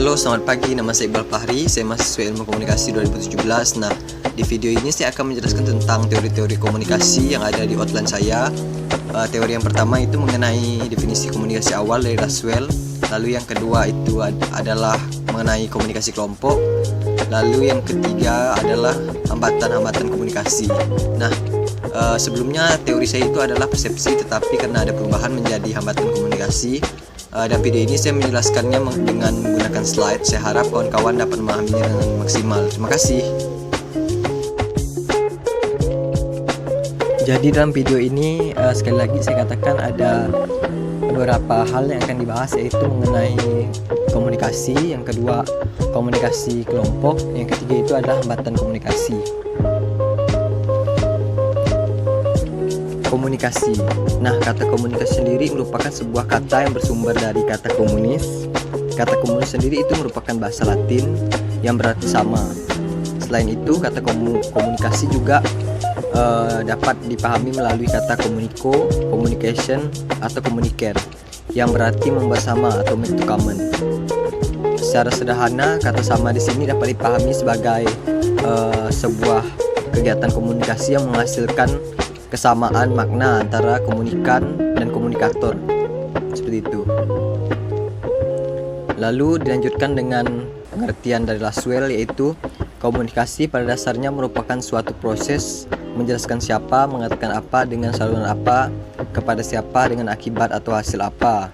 Halo, selamat pagi. Nama saya Iqbal Fahri. Saya mahasiswa Ilmu Komunikasi 2017. Nah, di video ini saya akan menjelaskan tentang teori-teori komunikasi yang ada di outline saya. Teori yang pertama itu mengenai definisi komunikasi awal dari Laswell. Lalu yang kedua itu adalah mengenai komunikasi kelompok. Lalu yang ketiga adalah hambatan-hambatan komunikasi. Nah, sebelumnya teori saya itu adalah persepsi, tetapi karena ada perubahan menjadi hambatan komunikasi. Dan video ini saya menjelaskannya dengan menggunakan slide. Saya harap kawan-kawan dapat memahaminya dengan maksimal. Terima kasih. Jadi dalam video ini sekali lagi saya katakan ada beberapa hal yang akan dibahas, yaitu mengenai komunikasi, yang kedua komunikasi kelompok, yang ketiga itu adalah hambatan komunikasi. Komunikasi. Nah, kata komunikasi sendiri merupakan sebuah kata yang bersumber dari kata komunis. Kata komunis sendiri itu merupakan bahasa Latin yang berarti sama. Selain itu, kata komunikasi juga dapat dipahami melalui kata komuniko, communication, atau communicare yang berarti membuat sama atau make to common. Secara sederhana, kata sama di sini dapat dipahami sebagai sebuah kegiatan komunikasi yang menghasilkan kesamaan makna antara komunikan dan komunikator, seperti itu. Lalu dilanjutkan dengan pengertian dari Laswell, yaitu komunikasi pada dasarnya merupakan suatu proses menjelaskan siapa mengatakan apa dengan saluran apa kepada siapa dengan akibat atau hasil apa.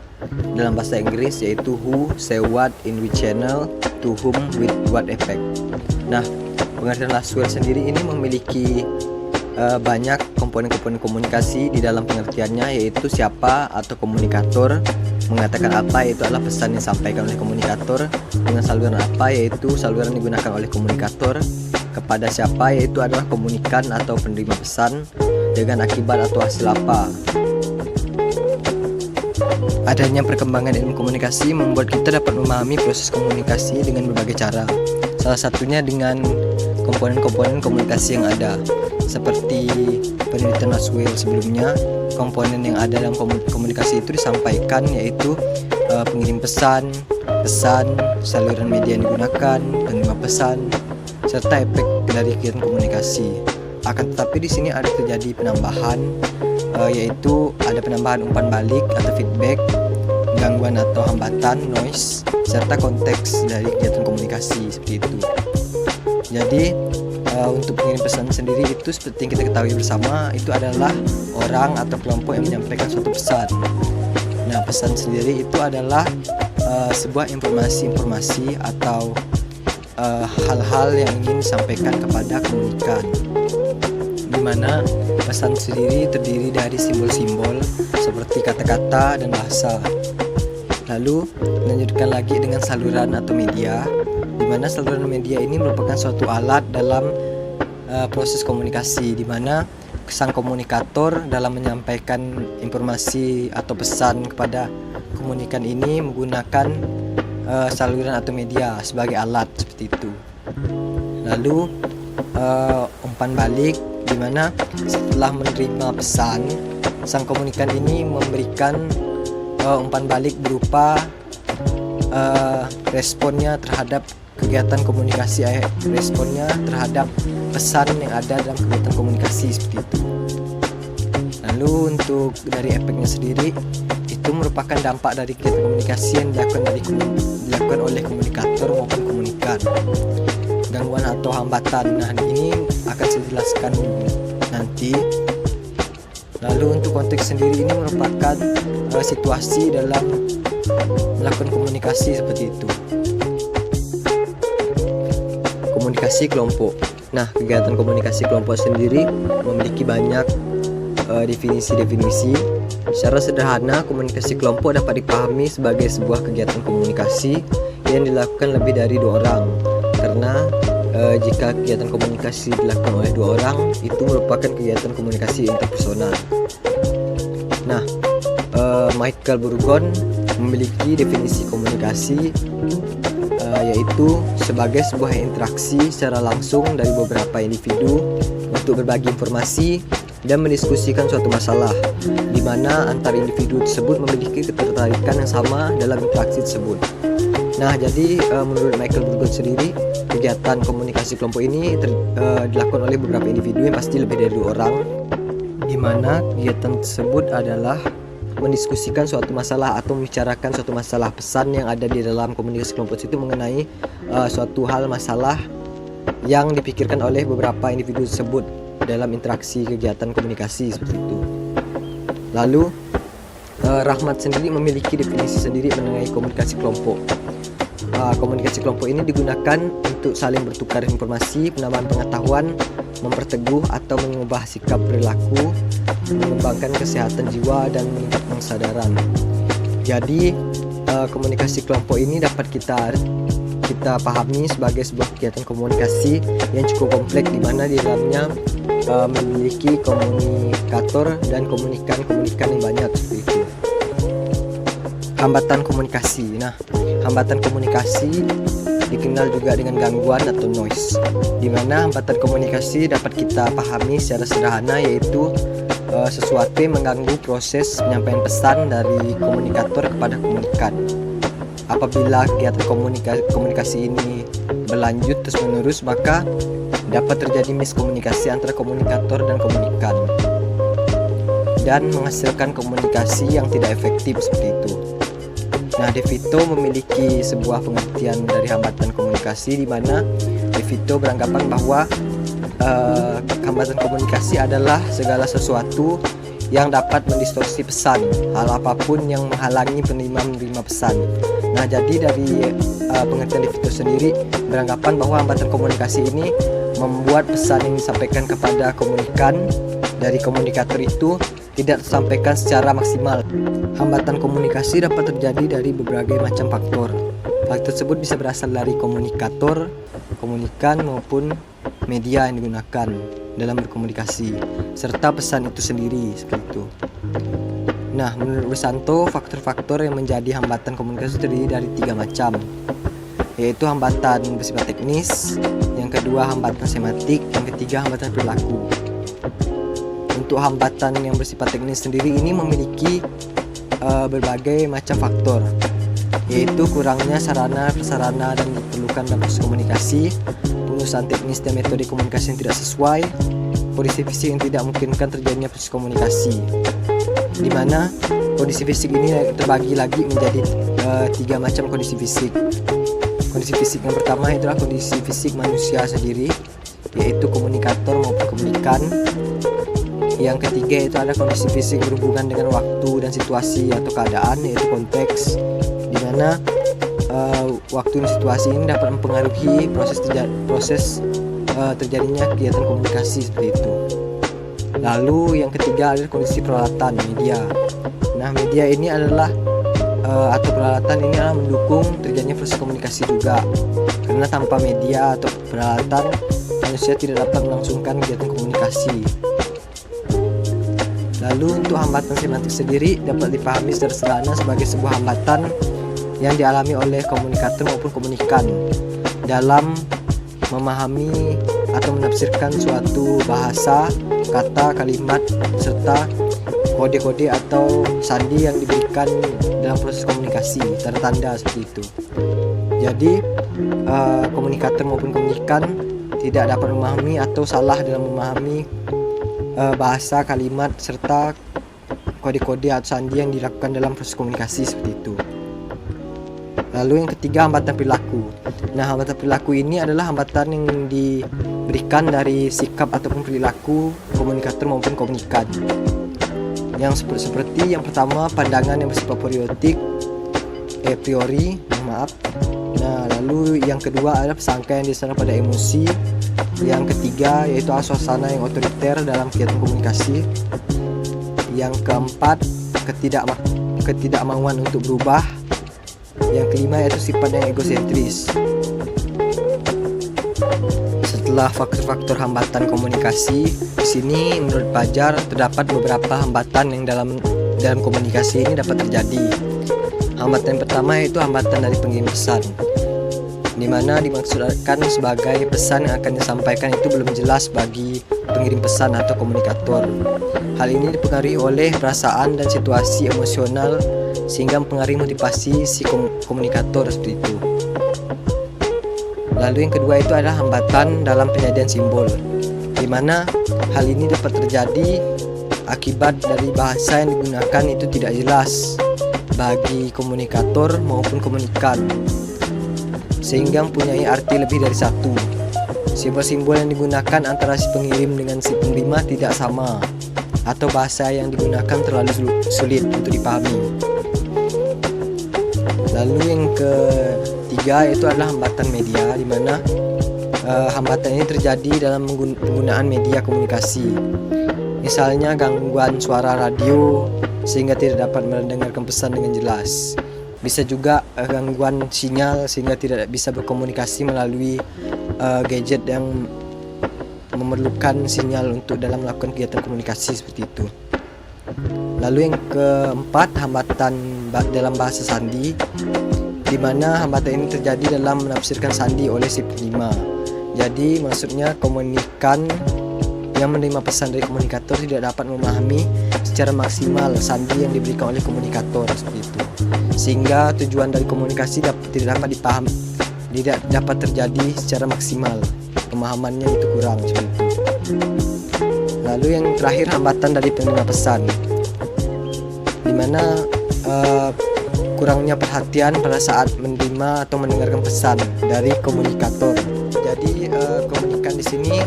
Dalam bahasa Inggris yaitu who say what in which channel to whom with what effect. Nah, pengertian Laswell sendiri ini memiliki banyak komponen-komponen komunikasi di dalam pengertiannya, yaitu siapa atau komunikator mengatakan apa, yaitu adalah pesan yang disampaikan oleh komunikator, dengan saluran apa, yaitu saluran yang digunakan oleh komunikator, kepada siapa, yaitu adalah komunikan atau penerima pesan, dengan akibat atau hasil apa. Adanya perkembangan ilmu komunikasi membuat kita dapat memahami proses komunikasi dengan berbagai cara. Salah satunya dengan komponen-komponen komunikasi yang ada. Seperti penelitian Laswell sebelumnya, komponen yang ada dalam komunikasi itu disampaikan, yaitu pengirim pesan, saluran media yang digunakan, penerima pesan, serta efek dari kegiatan komunikasi. Akan tetapi di sini ada terjadi penambahan, yaitu ada penambahan umpan balik atau feedback, gangguan atau hambatan, noise, serta konteks dari kegiatan komunikasi, seperti itu. Jadi untuk pengirim pesan sendiri itu seperti yang kita ketahui bersama, itu adalah orang atau kelompok yang menyampaikan suatu pesan. Nah, pesan sendiri itu adalah sebuah informasi atau hal-hal yang ingin disampaikan kepada komunikan, di mana pesan sendiri terdiri dari simbol-simbol seperti kata-kata dan bahasa. Lalu dilanjutkan lagi dengan saluran atau media, di mana saluran media ini merupakan suatu alat dalam proses komunikasi, di mana sang komunikator dalam menyampaikan informasi atau pesan kepada komunikan ini menggunakan saluran atau media sebagai alat, seperti itu. Lalu umpan balik, di mana setelah menerima pesan, sang komunikan ini memberikan umpan balik berupa responnya terhadap kegiatan komunikasi, responnya terhadap pesan yang ada dalam kegiatan komunikasi, seperti itu. Lalu untuk dari efeknya sendiri, itu merupakan dampak dari kegiatan komunikasi yang dilakukan oleh komunikator maupun komunikan. Gangguan atau hambatan, nah ini akan saya jelaskan nanti. Lalu untuk konteks sendiri ini merupakan situasi dalam melakukan komunikasi, seperti itu. Komunikasi kelompok. Nah, kegiatan komunikasi kelompok sendiri memiliki banyak definisi-definisi. Secara sederhana, komunikasi kelompok dapat dipahami sebagai sebuah kegiatan komunikasi yang dilakukan lebih dari 2 orang. Karena jika kegiatan komunikasi dilakukan oleh 2 orang, itu merupakan kegiatan komunikasi interpersonal. Nah, Michael Burgon memiliki definisi komunikasi yaitu sebagai sebuah interaksi secara langsung dari beberapa individu untuk berbagi informasi dan mendiskusikan suatu masalah, di mana antar individu tersebut memiliki ketertarikan yang sama dalam interaksi tersebut. Nah, jadi menurut Michael Burgot sendiri, kegiatan komunikasi kelompok ini dilakukan oleh beberapa individu yang pasti lebih dari 2 orang, di mana kegiatan tersebut adalah mendiskusikan suatu masalah atau membicarakan suatu masalah. Pesan yang ada di dalam komunikasi kelompok itu mengenai suatu hal masalah yang dipikirkan oleh beberapa individu tersebut dalam interaksi kegiatan komunikasi seperti itu. Lalu Rahmat sendiri memiliki definisi sendiri mengenai komunikasi kelompok. Komunikasi kelompok ini digunakan untuk saling bertukar informasi, penambahan pengetahuan, memperteguh atau mengubah sikap perilaku, mengembangkan kesehatan jiwa dan meningkatkan kesadaran. Jadi komunikasi kelompok ini dapat kita pahami sebagai sebuah kegiatan komunikasi yang cukup kompleks, di mana di dalamnya memiliki komunikator dan komunikan yang banyak seperti itu. Hambatan komunikasi. Nah, hambatan komunikasi dikenal juga dengan gangguan atau noise, di mana hambatan komunikasi dapat kita pahami secara sederhana, yaitu sesuatu yang mengganggu proses penyampaian pesan dari komunikator kepada komunikan. Apabila kegiatan komunikasi ini berlanjut terus-menerus, maka dapat terjadi miskomunikasi antara komunikator dan komunikan dan menghasilkan komunikasi yang tidak efektif seperti itu. Nah, De Vito memiliki sebuah pengertian dari hambatan komunikasi, di mana De Vito beranggapan bahwa hambatan komunikasi adalah segala sesuatu yang dapat mendistorsi pesan, hal apapun yang menghalangi penerima menerima pesan. Nah, jadi dari pengertian De Vito sendiri beranggapan bahwa hambatan komunikasi ini membuat pesan yang disampaikan kepada komunikan dari komunikator itu tidak tersampaikan secara maksimal. Hambatan komunikasi dapat terjadi dari berbagai macam faktor. Faktor tersebut bisa berasal dari komunikator, komunikan maupun media yang digunakan dalam berkomunikasi, serta pesan itu sendiri seperti itu. Nah, menurut Rusanto, faktor-faktor yang menjadi hambatan komunikasi terdiri dari 3 macam, yaitu hambatan bersifat teknis, yang kedua hambatan semantik, yang ketiga hambatan perilaku. Untuk hambatan yang bersifat teknis sendiri ini memiliki berbagai macam faktor, yaitu kurangnya sarana prasarana dan diperlukan dalam proses komunikasi, penggunaan teknis dan metode komunikasi yang tidak sesuai, kondisi fisik yang tidak memungkinkan terjadinya proses komunikasi, di mana kondisi fisik ini terbagi lagi menjadi 3 macam kondisi fisik. Kondisi fisik yang pertama adalah kondisi fisik manusia sendiri, yaitu komunikator maupun komunikan. Yang ketiga itu ada kondisi fisik berhubungan dengan waktu dan situasi atau keadaan, yaitu konteks, di mana waktu dan situasi ini dapat mempengaruhi proses terjadinya kegiatan komunikasi seperti itu. Lalu yang ketiga adalah kondisi peralatan media. Nah, media ini adalah atau peralatan ini adalah mendukung terjadinya proses komunikasi juga, karena tanpa media atau peralatan manusia tidak dapat melangsungkan kegiatan komunikasi. Lalu untuk hambatan semantik sendiri dapat dipahami secara sederhana sebagai sebuah hambatan yang dialami oleh komunikator maupun komunikan dalam memahami atau menafsirkan suatu bahasa, kata, kalimat, serta kode-kode atau sandi yang diberikan dalam proses komunikasi, tanda-tanda seperti itu. Jadi komunikator maupun komunikan tidak dapat memahami atau salah dalam memahami bahasa, kalimat, serta kode-kode atau sandi yang dilakukan dalam proses komunikasi seperti itu. Lalu yang ketiga, hambatan perilaku. Nah, hambatan perilaku ini adalah hambatan yang diberikan dari sikap ataupun perilaku komunikator maupun komunikan. Yang seperti yang pertama, pandangan yang bersifat priori. Nah, lalu yang kedua adalah persangka yang didasarkan pada emosi. Yang ketiga yaitu suasana yang otoriter dalam kegiatan komunikasi. Yang keempat, ketidakmauan untuk berubah. Yang kelima yaitu sifat yang egosentris. Setelah faktor-faktor hambatan komunikasi, di sini menurut Fajar terdapat beberapa hambatan yang dalam komunikasi ini dapat terjadi. Hambatan yang pertama yaitu hambatan dari pengirim pesan. di mana dimaksudkan sebagai pesan yang akan disampaikan itu belum jelas bagi pengirim pesan atau komunikator. Hal ini dipengaruhi oleh perasaan dan situasi emosional sehingga mempengaruhi motivasi si komunikator seperti itu. Lalu yang kedua itu adalah hambatan dalam penyajian simbol, di mana hal ini dapat terjadi akibat dari bahasa yang digunakan itu tidak jelas bagi komunikator maupun komunikan, sehingga mempunyai arti lebih dari satu. Simbol-simbol yang digunakan antara si pengirim dengan si penerima tidak sama, atau bahasa yang digunakan terlalu sulit untuk dipahami. Lalu yang ketiga itu adalah hambatan media, di mana hambatan ini terjadi dalam penggunaan media komunikasi. Misalnya gangguan suara radio sehingga tidak dapat mendengarkan pesan dengan jelas. Bisa juga gangguan sinyal sehingga tidak bisa berkomunikasi melalui gadget yang memerlukan sinyal untuk dalam melakukan kegiatan komunikasi seperti itu. Lalu yang keempat, hambatan dalam bahasa sandi, di mana hambatan ini terjadi dalam menafsirkan sandi oleh si penerima. Jadi maksudnya komunikan yang menerima pesan dari komunikator tidak dapat memahami secara maksimal sandi yang diberikan oleh komunikator seperti itu, sehingga tujuan dari komunikasi tidak dapat terjadi secara maksimal, pemahamannya itu kurang seperti itu. Lalu yang terakhir, hambatan dari penerima pesan, di mana kurangnya perhatian pada saat menerima atau mendengarkan pesan dari komunikator. Jadi komunikan di sini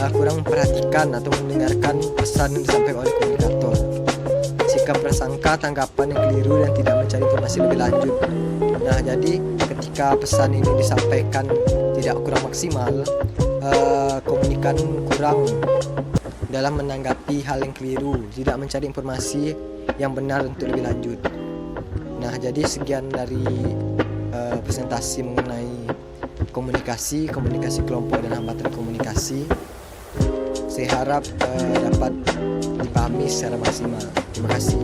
kurang memperhatikan atau mendengarkan pesan yang disampaikan oleh komunikator. Sikap prasangka, tanggapan yang keliru dan tidak mencari informasi lebih lanjut. Nah, jadi ketika pesan ini disampaikan kurang maksimal, komunikan kurang dalam menanggapi hal yang keliru, tidak mencari informasi yang benar untuk lebih lanjut. Nah, jadi sekian dari presentasi mengenai komunikasi kelompok dan hambatan komunikasi. Saya harap dapat dipahami secara maksimal. Terima kasih.